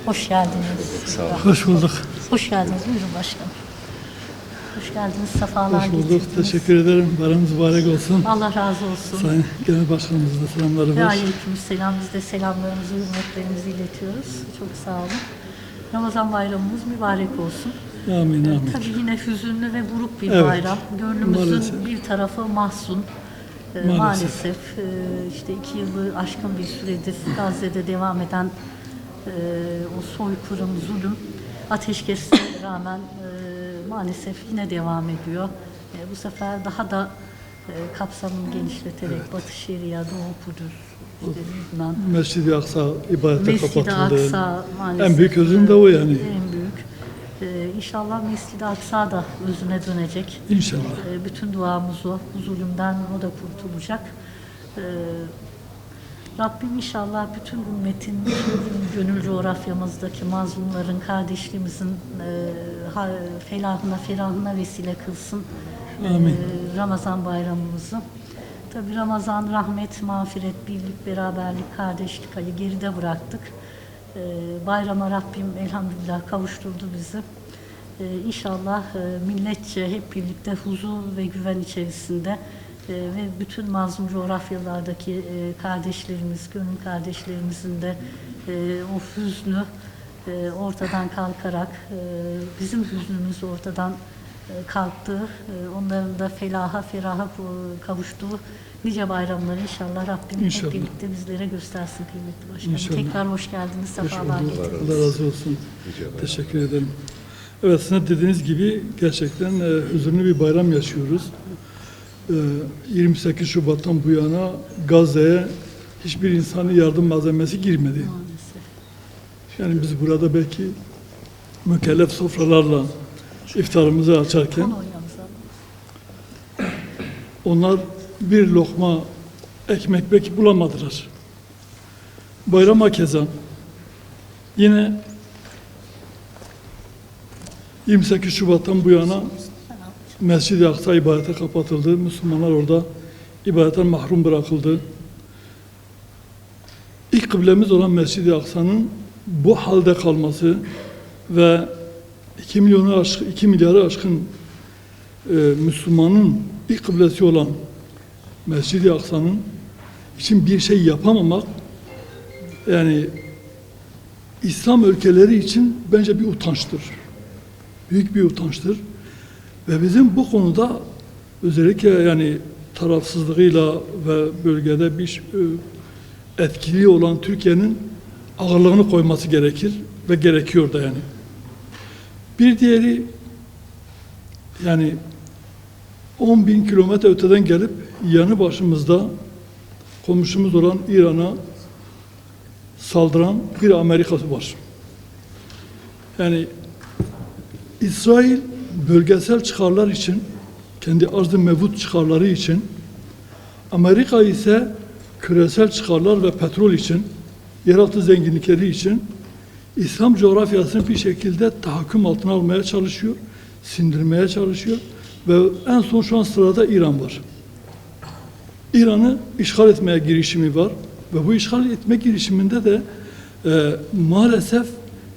Hoş geldiniz. Sağ olun. Hoş bulduk. Hoş geldiniz. Buyurun başkanım. Hoş geldiniz. Sefalar Hoş bulduk. getirdiniz. Teşekkür ederim. Bayramınız mübarek olsun. Allah razı olsun. Sayın Genel Başkanımıza da selamları Ve var. aleykümselam. Biz de selamlarımızı, hürmetlerimizi iletiyoruz. Çok sağ olun. Ramazan bayramımız mübarek olsun. Amin, amin. Tabii yine hüzünlü ve buruk bir Evet, bayram. Gönlümüzün maalesef. bir tarafı mahzun. Maalesef işte 2 yılı aşkın bir süredir Gazze'de devam eden o soykırım, zulüm, ateşkesine rağmen maalesef yine devam ediyor. Bu sefer daha da kapsamını genişleterek Batı Şeria, Doğu Kudüs, işte Lübnan, Mescid-i Aksa ibadete Mescid-i kapatıldı. Aksa maalesef. En büyük özün de o yani. En büyük. İnşallah Mescid-i Aksa da özüne dönecek. İnşallah. Bütün duamız o. Bu zulümden o da kurtulacak. Rabbim inşallah bütün ümmetin, gönül coğrafyamızdaki mazlumların, kardeşliğimizin ferahına vesile kılsın. Amin. Ramazan bayramımızı. Tabii Ramazan rahmet, mağfiret, birlik, beraberlik, kardeşlik ayı geride bıraktık. Bayrama Rabbim elhamdülillah kavuşturdu bizi. İnşallah milletçe hep birlikte huzur ve güven içerisinde ve bütün mazlum coğrafyalardaki kardeşlerimiz, gönül kardeşlerimizin de o hüznü ortadan kalkarak, bizim hüznümüz ortadan kalktı, onların da feraha kavuştuğu nice bayramları inşallah Rabbim İnşallah. hep birlikte bizlere göstersin kıymetli başkanım. İnşallah. Tekrar hoş geldiniz, sefalar bulduk. getirdiniz. Allah razı olsun. Teşekkür ederim. Evet, sizin de dediğiniz gibi gerçekten hüzünlü bir bayram yaşıyoruz. 28 Şubat'tan bu yana Gazze'ye hiçbir insani yardım malzemesi girmedi. Maalesef. Yani biz burada belki mükellef sofralarla iftarımızı açarken Kolonyamıza. onlar bir lokma ekmek belki bulamadılar. Bayrama keza yine 28 Şubat'tan bu yana Mescid-i Aksa ibadete kapatıldı. Müslümanlar orada ibadetten mahrum bırakıldı. İlk kıblemiz olan Mescid-i Aksa'nın bu halde kalması ve 2 milyarı aşkın Müslümanın ilk kıblesi olan Mescid-i Aksa'nın için bir şey yapamamak, yani İslam ülkeleri için bence bir utançtır. Büyük bir utançtır. Ve bizim bu konuda özellikle yani tarafsızlığıyla ve bölgede bir etkili olan Türkiye'nin ağırlığını koyması gerekir ve gerekiyor da yani. Bir diğeri, yani 10.000 kilometre öteden gelip yanı başımızda komşumuz olan İran'a saldıran bir Amerika'sı var. Yani İsrail bölgesel çıkarlar için, kendi arz-ı mevcut çıkarları için, Amerika ise küresel çıkarlar ve petrol için, yeraltı zenginlikleri için İslam coğrafyasını bir şekilde tahakküm altına almaya çalışıyor, sindirmeye çalışıyor ve en son şu an sırada İran var. İran'ı işgal etmeye girişimi var ve bu işgal etme girişiminde de maalesef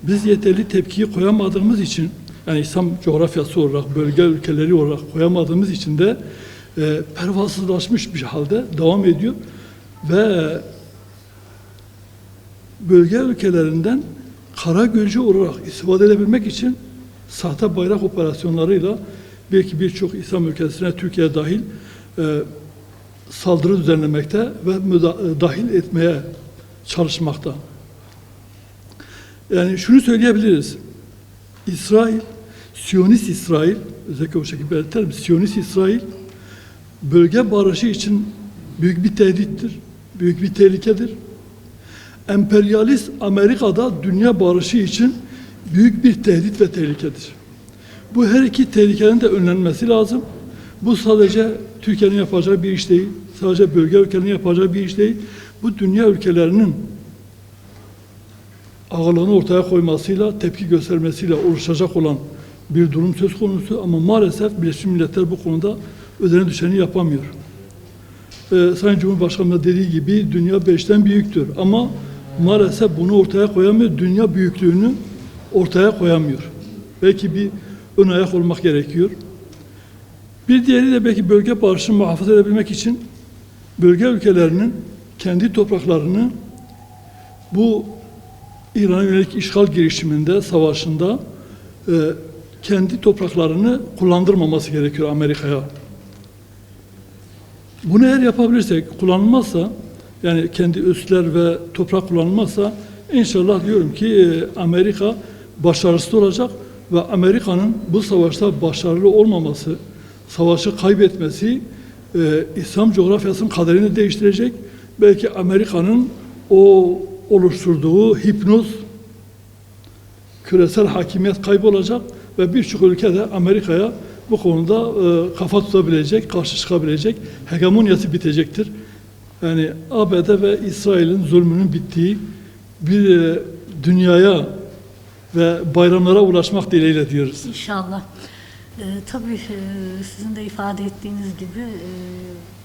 biz yeterli tepkiyi koyamadığımız için, yani İslam coğrafyası olarak, bölge ülkeleri olarak koyamadığımız için de pervasızlaşmış bir halde devam ediyor ve bölge ülkelerinden kara gözcü olarak istifade edebilmek için sahte bayrak operasyonlarıyla belki birçok İslam ülkesine, Türkiye dahil saldırı düzenlemekte ve dahil etmeye çalışmakta. Yani şunu söyleyebiliriz. İsrail, Siyonist İsrail, özellikle o şekilde belirtelim, Siyonist İsrail bölge barışı için büyük bir tehdittir, büyük bir tehlikedir. Emperyalist Amerika'da dünya barışı için büyük bir tehdit ve tehlikedir. Bu her iki tehlikenin de önlenmesi lazım. Bu sadece Türkiye'nin yapacağı bir iş değil, sadece bölge ülkelerinin yapacağı bir iş değil. Bu dünya ülkelerinin ağırlığını ortaya koymasıyla, tepki göstermesiyle oluşacak olan bir durum söz konusu ama maalesef Birleşmiş Milletler bu konuda üzerine düşeni yapamıyor. Sayın Cumhurbaşkanı da dediği gibi dünya 5'ten büyüktür ama maalesef bunu ortaya koyamıyor. Dünya büyüklüğünü ortaya koyamıyor. Belki bir ön ayak olmak gerekiyor. Bir diğeri de belki bölge barışını muhafaza edebilmek için bölge ülkelerinin kendi topraklarını bu İran'a yönelik işgal girişiminde, savaşında kendi topraklarını kullandırmaması gerekiyor Amerika'ya. Bunu eğer yapabilirsek, kullanılmazsa, yani kendi üsler ve toprak kullanılmazsa, inşallah diyorum ki Amerika başarısız olacak ve Amerika'nın bu savaşta başarılı olmaması, savaşı kaybetmesi, İslam coğrafyasının kaderini değiştirecek. Belki Amerika'nın o oluşturduğu hipnoz, küresel hakimiyet kaybolacak ve birçok ülke de Amerika'ya bu konuda kafa tutabilecek, karşı çıkabilecek, hegemonyası bitecektir. Yani ABD ve İsrail'in zulmünün bittiği bir dünyaya ve bayramlara ulaşmak dileğiyle diyoruz. İnşallah. Tabii sizin de ifade ettiğiniz gibi,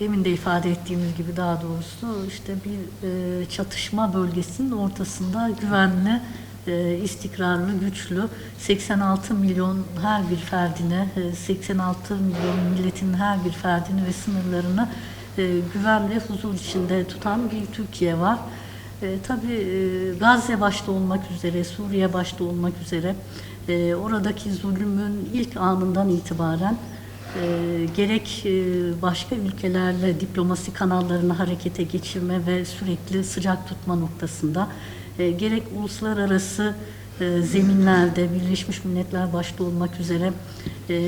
demin de ifade ettiğimiz gibi daha doğrusu işte bir çatışma bölgesinin ortasında güvenli, istikrarlı, güçlü 86 milyon her bir ferdine, 86 milyon milletin her bir ferdini ve sınırlarını güven ve huzur içinde tutan bir Türkiye var. Tabii Gazze başta olmak üzere, Suriye başta olmak üzere oradaki zulmün ilk anından itibaren gerek başka ülkelerle diplomasi kanallarını harekete geçirme ve sürekli sıcak tutma noktasında, gerek uluslararası zeminlerde Birleşmiş Milletler başta olmak üzere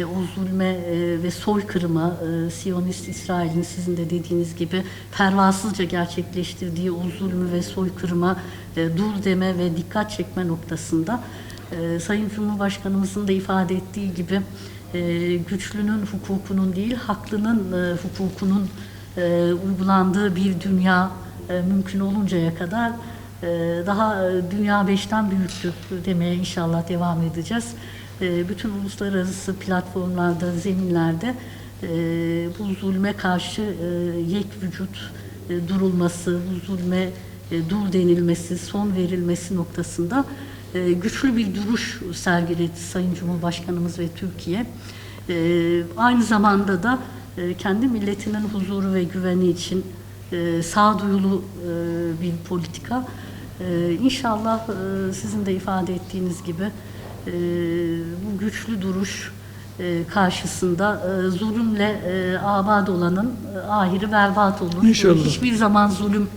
o zulme ve soykırıma, Siyonist İsrail'in sizin de dediğiniz gibi pervasızca gerçekleştirdiği o zulmü ve soykırıma dur deme ve dikkat çekme noktasında Sayın Cumhurbaşkanımızın da ifade ettiği gibi güçlünün hukukunun değil, haklının hukukunun uygulandığı bir dünya mümkün oluncaya kadar daha dünya 5'ten büyüktür demeye inşallah devam edeceğiz. Bütün uluslararası platformlarda, zeminlerde bu zulme karşı yek vücut durulması, bu zulme dur denilmesi, son verilmesi noktasında güçlü bir duruş sergiledi Sayın Cumhurbaşkanımız ve Türkiye. Aynı zamanda da kendi milletinin huzuru ve güveni için sağduyulu bir politika. İnşallah sizin de ifade ettiğiniz gibi bu güçlü duruş karşısında zulümle abad olanın ahiri berbat olur. İnşallah. Hiçbir zaman zulüm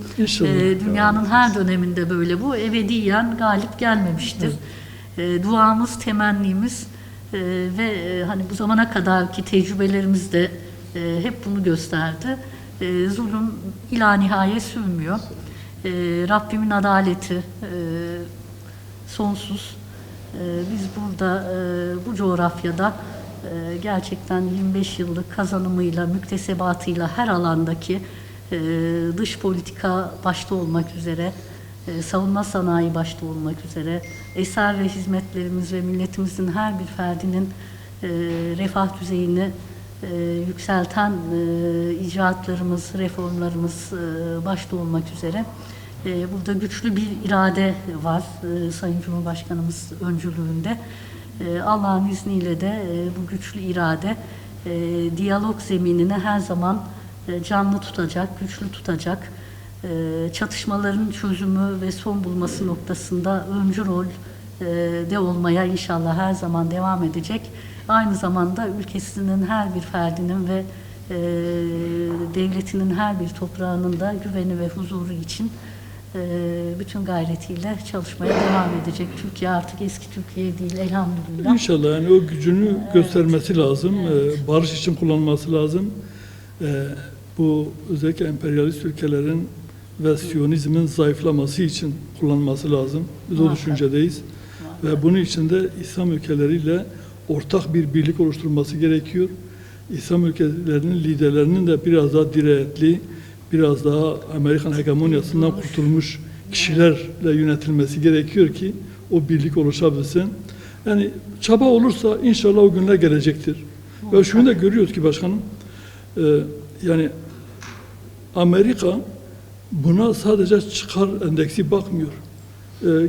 dünyanın her döneminde böyle bu ebediyen galip gelmemiştir. Duamız, temennimiz ve hani bu zamana kadarki tecrübelerimiz de hep bunu gösterdi. Zulüm ila nihaye sürmüyor. Rabbimin adaleti sonsuz. Biz burada bu coğrafyada gerçekten 25 yıllık kazanımıyla, müktesebatıyla her alandaki dış politika başta olmak üzere, savunma sanayi başta olmak üzere, eser ve hizmetlerimiz ve milletimizin her bir ferdinin refah düzeyini yükselten icraatlarımız, reformlarımız başta olmak üzere burada güçlü bir irade var Sayın Cumhurbaşkanımız öncülüğünde. Allah'ın izniyle de bu güçlü irade diyalog zeminini her zaman canlı tutacak, güçlü tutacak. Çatışmaların çözümü ve son bulması noktasında öncü rol de olmaya inşallah her zaman devam edecek. Aynı zamanda ülkesinin her bir ferdinin ve devletinin her bir toprağının da güveni ve huzuru için bütün gayretiyle çalışmaya devam edecek. Türkiye artık eski Türkiye değil elhamdülillah. İnşallah yani o gücünü göstermesi lazım. Barış için kullanması lazım. Bu özellikle emperyalist ülkelerin ve Siyonizmin zayıflaması için kullanması lazım. Biz o düşüncedeyiz. Ve bunun için de İslam ülkeleriyle ortak bir birlik oluşturulması gerekiyor. İslam ülkelerinin liderlerinin de biraz daha dirayetli, biraz daha Amerikan hegemonyasından kurtulmuş kişilerle yönetilmesi gerekiyor ki o birlik oluşabilsin. Yani çaba olursa inşallah o günler gelecektir. Ve şunu da görüyoruz ki başkanım, yani Amerika buna sadece çıkar endeksi bakmıyor.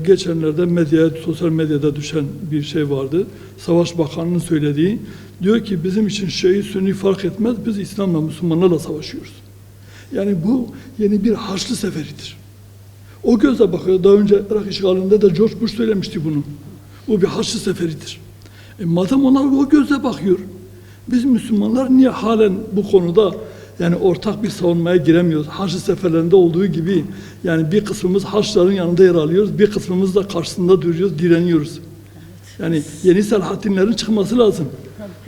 Geçenlerde medyaya, sosyal medyada düşen bir şey vardı. Savaş Bakanı'nın söylediği, diyor ki bizim için Şii, Sünni fark etmez, biz İslam'la, Müslümanlarla savaşıyoruz. Yani bu yeni bir Haçlı seferidir. O gözle bakıyor. Daha önce Irak işgalinde de George Bush söylemişti bunu. Bu bir Haçlı seferidir. Madem onlar o gözle bakıyor, biz Müslümanlar niye halen bu konuda yani ortak bir savunmaya giremiyoruz? Haçlı seferlerinde olduğu gibi yani bir kısmımız Haçlıların yanında yer alıyoruz, bir kısmımız da karşısında duruyoruz, direniyoruz. Yani yeni Selahaddinlerin çıkması lazım.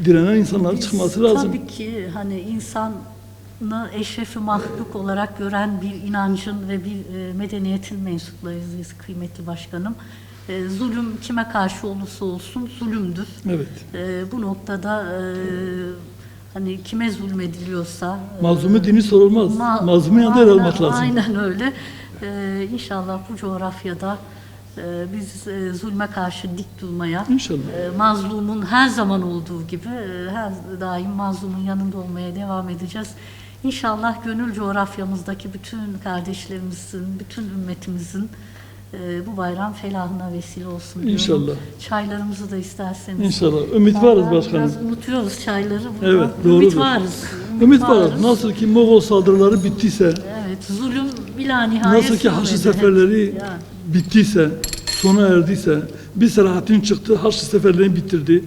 Direnen insanların çıkması lazım. Tabii ki hani insanı eşrefi mahluk olarak gören bir inancın ve bir medeniyetin mensuplarıyız biz kıymetli başkanım. Zulüm kime karşı olursa olsun zulümdür. Evet. Bu noktada hani kime zulmediliyorsa Mazlumu dini sorulmaz. Mazlumun yanında yer almak lazım. Aynen öyle. İnşallah bu coğrafyada biz zulme karşı dik durmaya, İnşallah. mazlumun her zaman olduğu gibi her daim mazlumun yanında olmaya devam edeceğiz. İnşallah gönül coğrafyamızdaki bütün kardeşlerimizin, bütün ümmetimizin bu bayram felahına vesile olsun diyorum. İnşallah. Çaylarımızı da isterseniz. İnşallah. Ümit varız başkanım. Biraz unutuyoruz çayları. Evet, doğrudur. Ümit varız. Ümit varız. Nasıl ki Moğol saldırıları bittiyse, Evet, zulüm bila nihayet nasıl ki Haçlı sürmedi. seferleri Yani. bittiyse, sona erdiyse, bir Selahaddin çıktı, Haçlı seferlerini bitirdi.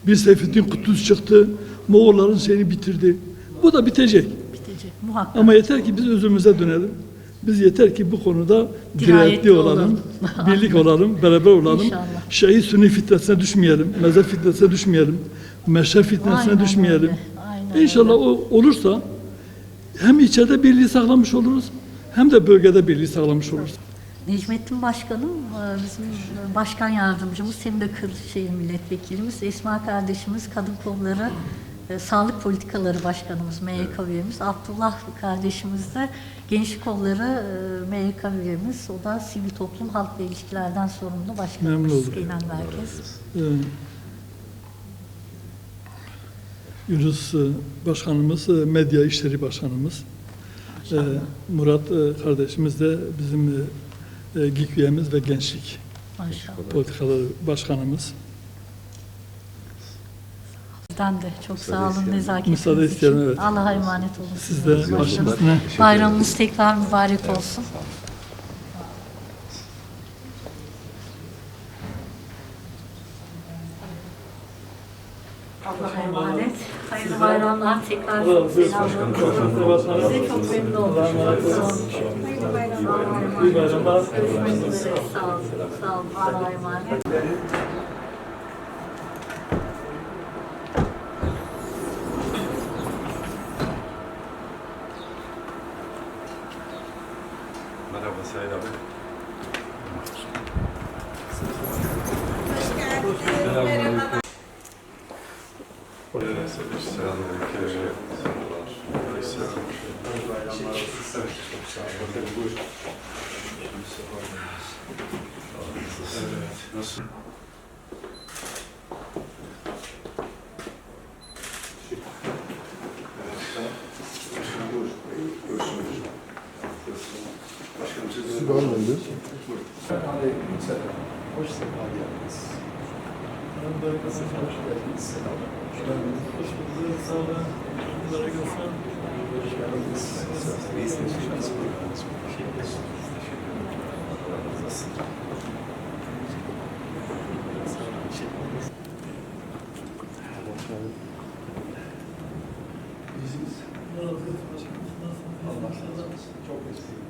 Bir Seyfettin Kutlus çıktı, Moğolların şeyini bitirdi. Bu da bitecek. Bitecek muhakkak. Ama yeter ki biz özümüze dönelim. Biz yeter ki bu konuda Dirayetli dirayetli olalım, olalım. birlik olalım, beraber olalım. İnşallah. Şii Sünni fitnesine düşmeyelim, mezhep fitnesine düşmeyelim, meşrep fitnesine Aynen düşmeyelim. öyle, aynen İnşallah öyle. o olursa hem içeride birliği sağlamış oluruz, hem de bölgede birliği sağlamış oluruz. Necmettin Başkanım, bizim başkan yardımcımız, hem de Kırşehir milletvekilimiz, Esma kardeşimiz, kadın kolları, sağlık politikaları başkanımız, MYK üyemiz, Abdullah kardeşimiz de gençlik kolları MYK üyemiz, o da sivil toplum halk ve ilişkilerden sorumlu Memnun başkanımız oldum. genel merkez. Yunus Başkanımız, Medya İşleri Başkanımız, Murat kardeşimiz de bizim GİK üyemiz ve Gençlik Maşallah. Politikaları Başkanımız. Sizden de çok sağ olun nezaketiniz Müsaade isterim, için. evet. Allah'a emanet olun. Siz de Başkanım. başınız üstüne. Bayramınız tekrar mübarek olsun. Allah'a emanet. Hayırlı bayramlar. Tekrar selamlar. Size çok memnun oldum. Sağ olun. Hayırlı bayramlar. İyi bayramlar. Görüşmek üzere. Sağ olun. Sağ olun. Allah'a emanet. Merhaba Sayın abi. Selamünaleyküm. Nasıl? Başkanım siz de Hoş sefa geldiniz. Hoş geldiniz. Selam. Hoş geldiniz. Sağ olun. Hoş geldiniz. İyisiniz. Allah razı olsun. Çok istiyoruz.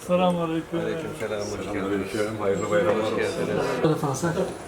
Selamünaleyküm. Selamünaleyküm. Hayırlı bayramlar. Hoş geldiniz.